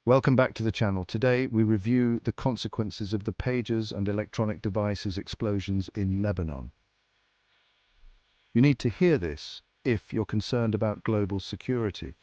Welcome back to the channel. Today we review the consequences of the pagers and electronic devices explosions in Lebanon. You need to hear this if you're concerned about global security.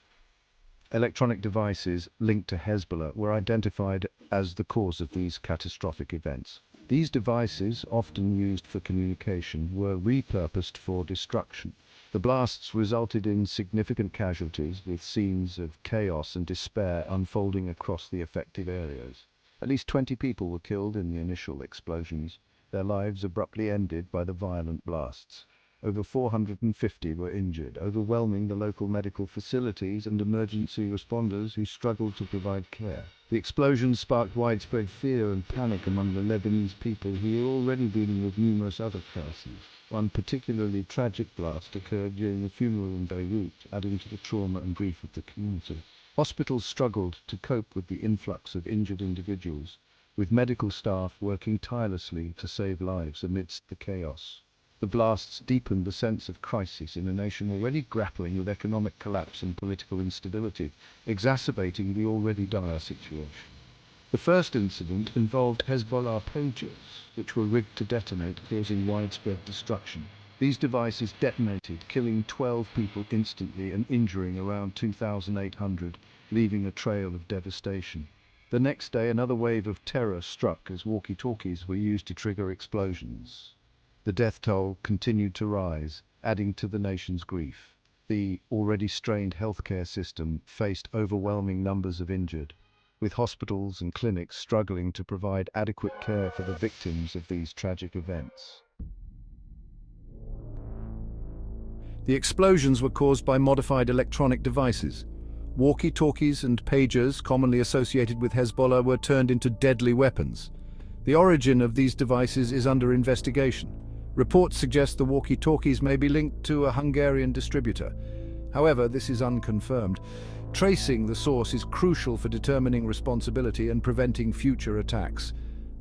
Electronic devices linked to Hezbollah were identified as the cause of these catastrophic events. These devices, often used for communication, were repurposed for destruction. The blasts resulted in significant casualties, with scenes of chaos and despair unfolding across the affected areas. At least 20 people were killed in the initial explosions, their lives abruptly ended by the violent blasts. Over 450 were injured, overwhelming the local medical facilities and emergency responders who struggled to provide care. The explosions sparked widespread fear and panic among the Lebanese people, who were already dealing with numerous other crises. One particularly tragic blast occurred during a funeral in Beirut, adding to the trauma and grief of the community. Hospitals struggled to cope with the influx of injured individuals, with medical staff working tirelessly to save lives amidst the chaos. The blasts deepened the sense of crisis in a nation already grappling with economic collapse and political instability, exacerbating the already dire situation. The first incident involved Hezbollah pagers, which were rigged to detonate, causing widespread destruction. These devices detonated, killing 12 people instantly and injuring around 2,800, leaving a trail of devastation. The next day, another wave of terror struck as walkie-talkies were used to trigger explosions. The death toll continued to rise, adding to the nation's grief. The already strained healthcare system faced overwhelming numbers of injured, with hospitals and clinics struggling to provide adequate care for the victims of these tragic events. The explosions were caused by modified electronic devices. Walkie-talkies and pagers, commonly associated with Hezbollah, were turned into deadly weapons. The origin of these devices is under investigation. Reports suggest the walkie-talkies may be linked to a Hungarian distributor. However, this is unconfirmed. Tracing the source is crucial for determining responsibility and preventing future attacks.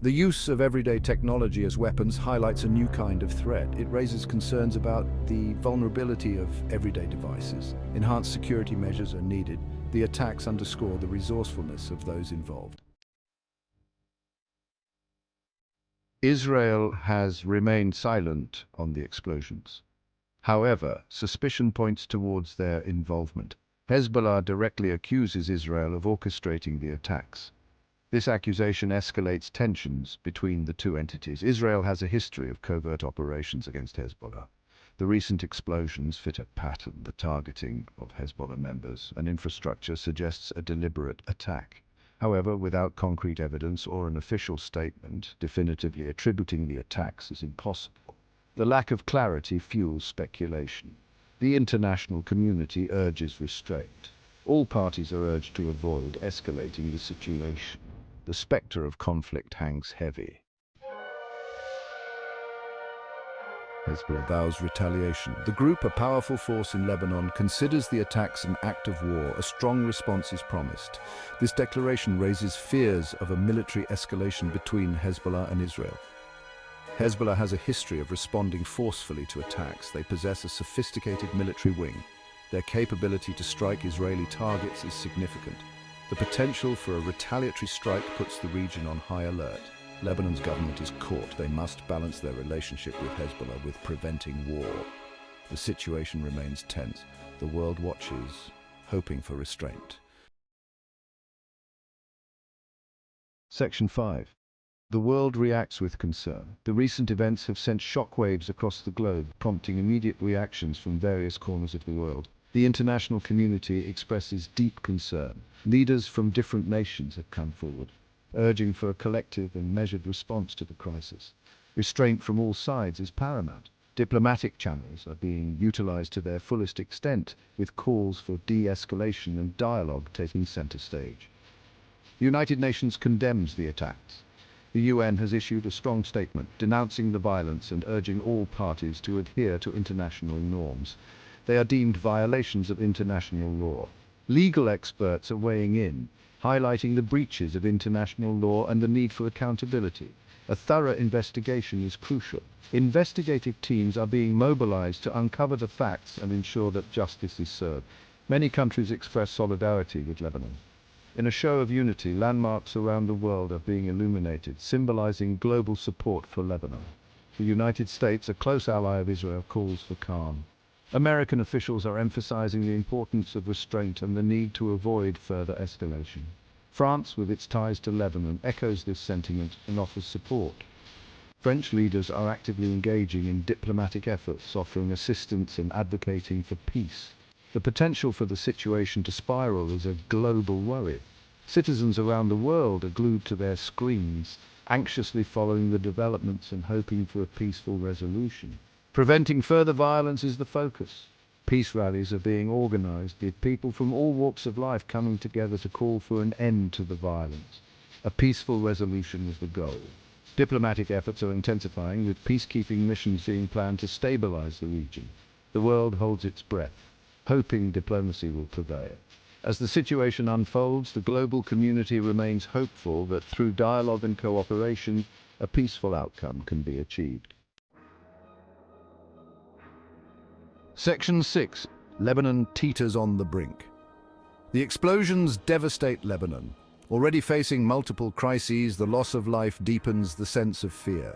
The use of everyday technology as weapons highlights a new kind of threat. It raises concerns about the vulnerability of everyday devices. Enhanced security measures are needed. The attacks underscore the resourcefulness of those involved. Israel has remained silent on the explosions. However, suspicion points towards their involvement. Hezbollah directly accuses Israel of orchestrating the attacks. This accusation escalates tensions between the two entities. Israel has a history of covert operations against Hezbollah. The recent explosions fit a pattern. The targeting of Hezbollah members and infrastructure suggests a deliberate attack. However, without concrete evidence or an official statement definitively attributing the attacks is impossible. The lack of clarity fuels speculation. The international community urges restraint. All parties are urged to avoid escalating the situation. The specter of conflict hangs heavy. Hezbollah vows retaliation. The group, a powerful force in Lebanon, considers the attacks an act of war. A strong response is promised. This declaration raises fears of a military escalation between Hezbollah and Israel. Hezbollah has a history of responding forcefully to attacks. They possess a sophisticated military wing. Their capability to strike Israeli targets is significant. The potential for a retaliatory strike puts the region on high alert. Lebanon's government is caught. They must balance their relationship with Hezbollah with preventing war. The situation remains tense. The world watches, hoping for restraint. Section 5. The world reacts with concern. The recent events have sent shockwaves across the globe, prompting immediate reactions from various corners of the world. The international community expresses deep concern. Leaders from different nations have come forward, urging for a collective and measured response to the crisis. Restraint from all sides is paramount. Diplomatic channels are being utilized to their fullest extent, with calls for de-escalation and dialogue taking center stage. The United Nations condemns the attacks. The UN has issued a strong statement denouncing the violence and urging all parties to adhere to international norms. They are deemed violations of international law. Legal experts are weighing in, highlighting the breaches of international law and the need for accountability. A thorough investigation is crucial. Investigative teams are being mobilized to uncover the facts and ensure that justice is served. Many countries express solidarity with Lebanon. In a show of unity, landmarks around the world are being illuminated, symbolizing global support for Lebanon. The United States, a close ally of Israel, calls for calm. American officials are emphasizing the importance of restraint and the need to avoid further escalation. France, with its ties to Lebanon, echoes this sentiment and offers support. French leaders are actively engaging in diplomatic efforts, offering assistance and advocating for peace. The potential for the situation to spiral is a global worry. Citizens around the world are glued to their screens, anxiously following the developments and hoping for a peaceful resolution. Preventing further violence is the focus. Peace rallies are being organized, with people from all walks of life coming together to call for an end to the violence. A peaceful resolution is the goal. Diplomatic efforts are intensifying, with peacekeeping missions being planned to stabilize the region. The world holds its breath, hoping diplomacy will prevail. As the situation unfolds, the global community remains hopeful that through dialogue and cooperation, a peaceful outcome can be achieved. Section 6. Lebanon teeters on the brink. The explosions devastate Lebanon. Already facing multiple crises, the loss of life deepens the sense of fear.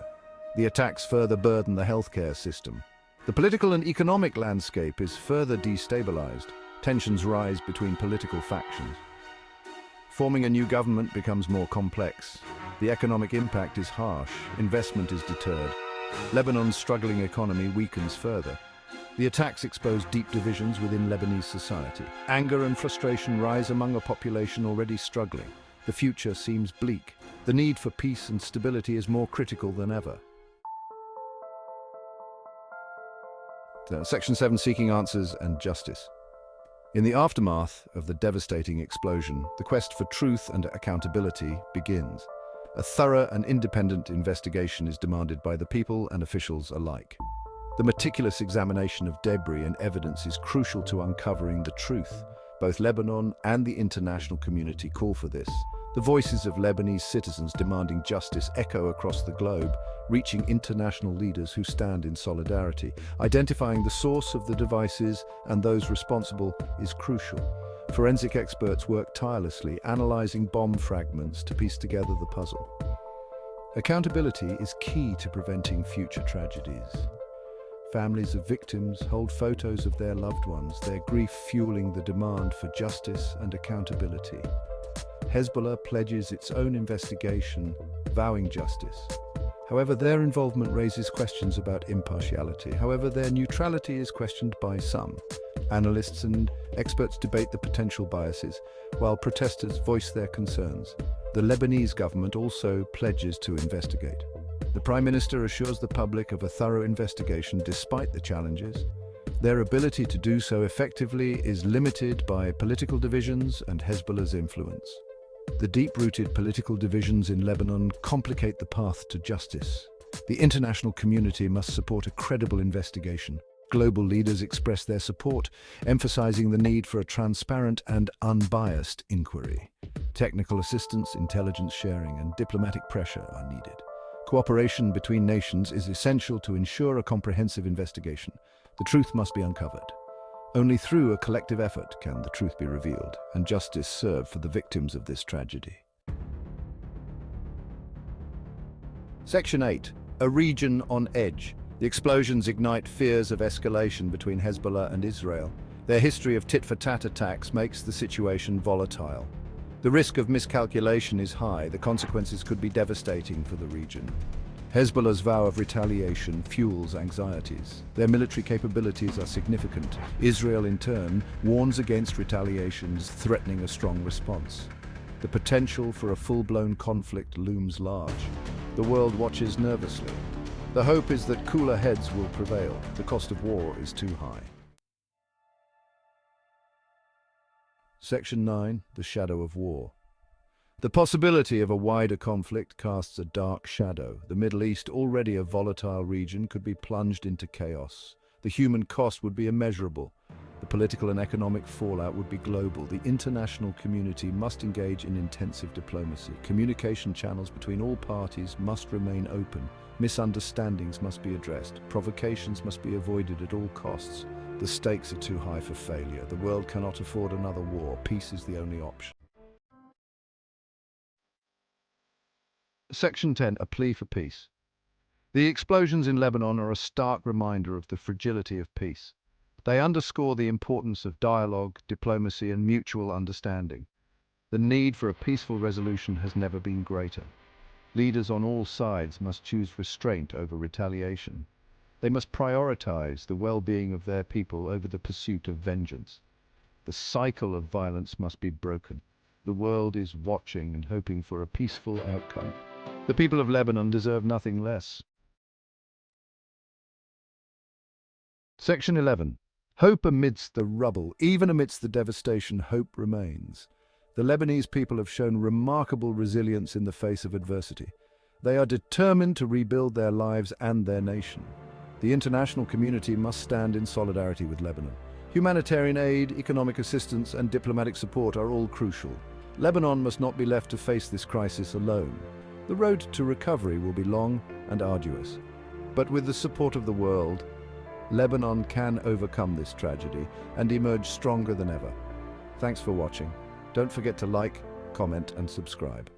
The attacks further burden the healthcare system. The political and economic landscape is further destabilized. Tensions rise between political factions. Forming a new government becomes more complex. The economic impact is harsh. Investment is deterred. Lebanon's struggling economy weakens further. The attacks expose deep divisions within Lebanese society. Anger and frustration rise among a population already struggling. The future seems bleak. The need for peace and stability is more critical than ever. Section 7. Seeking answers and justice. In the aftermath of the devastating explosion, the quest for truth and accountability begins. A thorough and independent investigation is demanded by the people and officials alike. The meticulous examination of debris and evidence is crucial to uncovering the truth. Both Lebanon and the international community call for this. The voices of Lebanese citizens demanding justice echo across the globe, reaching international leaders who stand in solidarity. Identifying the source of the devices and those responsible is crucial. Forensic experts work tirelessly, analyzing bomb fragments to piece together the puzzle. Accountability is key to preventing future tragedies. Families of victims hold photos of their loved ones, their grief fueling the demand for justice and accountability. Hezbollah pledges its own investigation, vowing justice. However, their involvement raises questions about impartiality. However, their neutrality is questioned by some. Analysts and experts debate the potential biases, while protesters voice their concerns. The Lebanese government also pledges to investigate. The Prime Minister assures the public of a thorough investigation despite the challenges. Their ability to do so effectively is limited by political divisions and Hezbollah's influence. The deep-rooted political divisions in Lebanon complicate the path to justice. The international community must support a credible investigation. Global leaders express their support, emphasizing the need for a transparent and unbiased inquiry. Technical assistance, intelligence sharing, and diplomatic pressure are needed. Cooperation between nations is essential to ensure a comprehensive investigation. The truth must be uncovered. Only through a collective effort can the truth be revealed and justice serve for the victims of this tragedy. Section 8. A region on edge. The explosions ignite fears of escalation between Hezbollah and Israel. Their history of tit-for-tat attacks makes the situation volatile. The risk of miscalculation is high. The consequences could be devastating for the region. Hezbollah's vow of retaliation fuels anxieties. Their military capabilities are significant. Israel, in turn, warns against retaliations, threatening a strong response. The potential for a full-blown conflict looms large. The world watches nervously. The hope is that cooler heads will prevail. The cost of war is too high. Section 9. The shadow of war. The possibility of a wider conflict casts a dark shadow. The Middle East, already a volatile region, could be plunged into chaos. The human cost would be immeasurable. The political and economic fallout would be global. The international community must engage in intensive diplomacy. Communication channels between all parties must remain open. Misunderstandings must be addressed. Provocations must be avoided at all costs. The stakes are too high for failure. The world cannot afford another war. Peace is the only option. Section 10, a plea for peace. The explosions in Lebanon are a stark reminder of the fragility of peace. They underscore the importance of dialogue, diplomacy, and mutual understanding. The need for a peaceful resolution has never been greater. Leaders on all sides must choose restraint over retaliation. They must prioritize the well-being of their people over the pursuit of vengeance. The cycle of violence must be broken. The world is watching and hoping for a peaceful outcome. The people of Lebanon deserve nothing less. Section 11. Hope amidst the rubble. Even amidst the devastation, hope remains. The Lebanese people have shown remarkable resilience in the face of adversity. They are determined to rebuild their lives and their nation. The international community must stand in solidarity with Lebanon. Humanitarian aid, economic assistance, and diplomatic support are all crucial. Lebanon must not be left to face this crisis alone. The road to recovery will be long and arduous. But with the support of the world, Lebanon can overcome this tragedy and emerge stronger than ever. Thanks for watching. Don't forget to like, comment, and subscribe.